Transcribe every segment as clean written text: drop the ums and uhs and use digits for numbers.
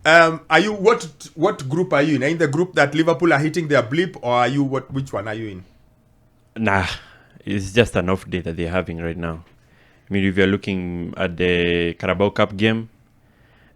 Are you what group are you in? Are you in the group that Liverpool are hitting their blip, or are you which one are you in? Nah, it's just an off day that they're having right now. I mean, if you're looking at the Carabao Cup game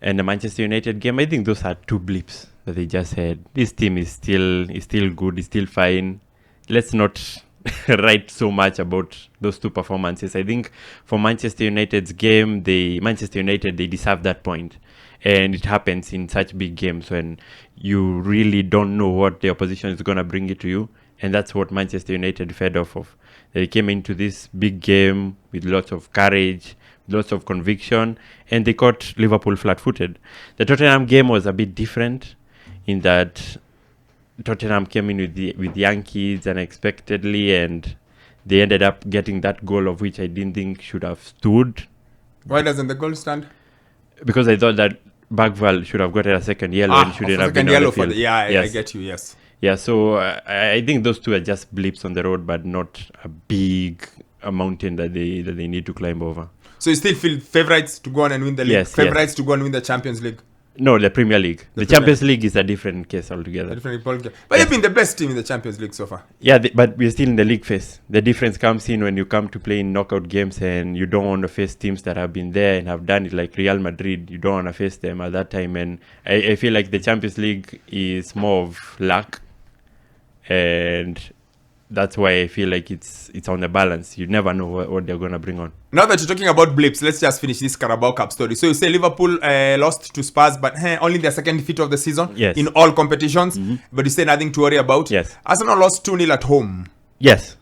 and the Manchester United game, I think those are two blips that they just had. This team is still good, is still fine. Let's not write so much about those two performances. I think for Manchester United's game, they deserve that point. And it happens in such big games when you really don't know what the opposition is going to bring it to you. And that's what Manchester United fed off of. They came into this big game with lots of courage, lots of conviction, and they caught Liverpool flat-footed. The Tottenham game was a bit different in that Tottenham came in with young kids unexpectedly, and they ended up getting that goal of which I didn't think should have stood. Why doesn't the goal stand? Because I thought that Bagval should have gotten a second yellow and shouldn't have been on the field. I get you, yes. Yeah, so I think those two are just blips on the road, but not a mountain that they need to climb over. So you still feel favourites to go on and win the league? Yes, favourites to go on and win the Champions League? No, the Premier League. The Champions League is a different case altogether. But you've been the best team in the Champions League so far. Yeah, but we're still in the league phase. The difference comes in when you come to play in knockout games and you don't want to face teams that have been there and have done it, like Real Madrid. You don't want to face them at that time. And I feel like the Champions League is more of luck. And that's why I feel like it's on the balance. You never know what they're going to bring on. Now that you're talking about blips, let's just finish this Carabao Cup story. So you say Liverpool lost to Spurs, but only their second defeat of the season in all competitions. Mm-hmm. But you say nothing to worry about. Yes. Arsenal lost 2-0 at home. Yes.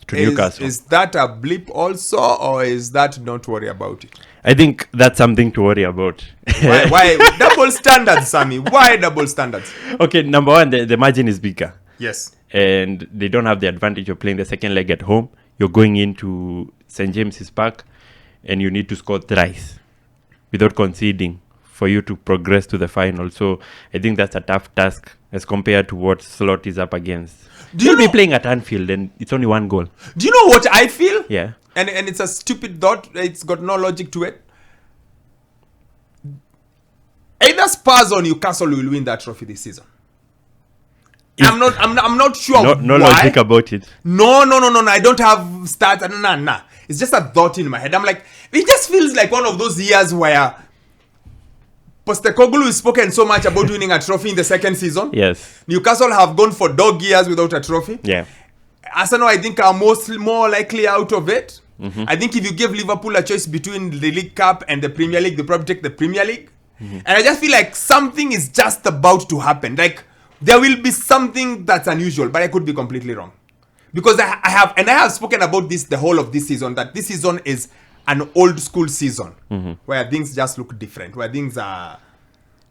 To Newcastle. Is that a blip also, or is that not worry about it? I think that's something to worry about. Why? Double standards, Sammy. Why double standards? Okay, number one, the margin is bigger. Yes. And they don't have the advantage of playing the second leg at home. You're going into St. James's Park and you need to score thrice without conceding for you to progress to the final. So I think that's a tough task as compared to what Slot is up against. You'll be playing at Anfield and it's only one goal. Do you know what I feel? Yeah. And it's a stupid thought. It's got no logic to it. Either Spurs or Newcastle will win that trophy this season. I'm not sure. No logic about it. No. I don't have stats. Nah. It's just a thought in my head. I'm like, it just feels like one of those years where Postecoglou has spoken so much about winning a trophy in the second season. Yes. Newcastle have gone for dog years without a trophy. Yeah. Arsenal, I think, are more likely out of it. Mm-hmm. I think if you give Liverpool a choice between the League Cup and the Premier League, they'll probably take the Premier League. Mm-hmm. And I just feel like something is just about to happen. Like, there will be something that's unusual, but I could be completely wrong. Because I have spoken about this the whole of this season, that this season is an old school season, where things just look different, where things are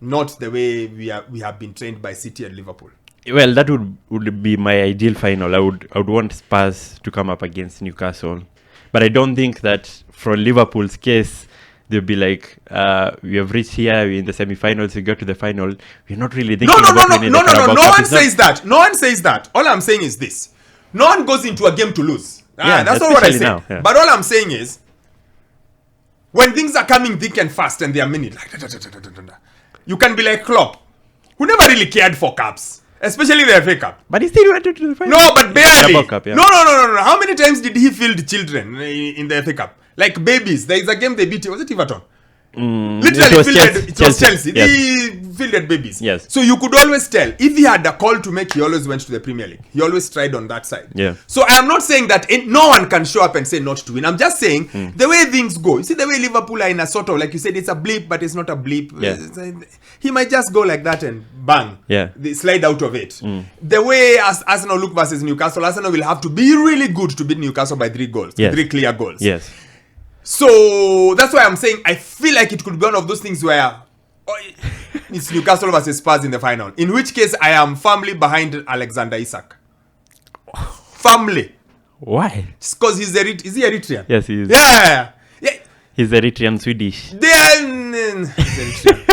not the way we have been trained by City and Liverpool. Well, that would be my ideal final. I would want Spurs to come up against Newcastle. But I don't think that for Liverpool's case, they'll be like, we have reached here, we're in the semi-finals, we go to the final. We're not really thinking about winning the Carabao Cup. No one says that. No one says that. All I'm saying is this. No one goes into a game to lose. That's not what I say. Now, yeah. But all I'm saying is, when things are coming thick and fast and they are minute, like, you can be like Klopp, who never really cared for cups, especially the FA Cup. But he still went to the final. No, but barely. Cup, yeah. No. How many times did he field children in the FA Cup? Like babies. There is a game they beat. Was it Everton? Literally it was Chelsea. Yes. He fielded babies. Yes. So you could always tell, if he had a call to make, he always went to the Premier League. He always tried on that side. Yeah. So I am not saying that no one can show up and say not to win. I'm just saying the way things go. You see the way Liverpool are in a sort of, like you said, it's a blip, but it's not a blip. Yeah. He might just go like that and bang. Yeah. They slide out of it. The way as Arsenal look versus Newcastle, Arsenal will have to be really good to beat Newcastle by 3 goals. Yes. 3 clear goals. Yes. So that's why I'm saying I feel like it could be one of those things where it's Newcastle versus Spurs in the final. In which case I am firmly behind Alexander Isak. Firmly. Why? Because is he Eritrean? Yes, he is. Yeah. He's Eritrean Swedish. He's Eritrean.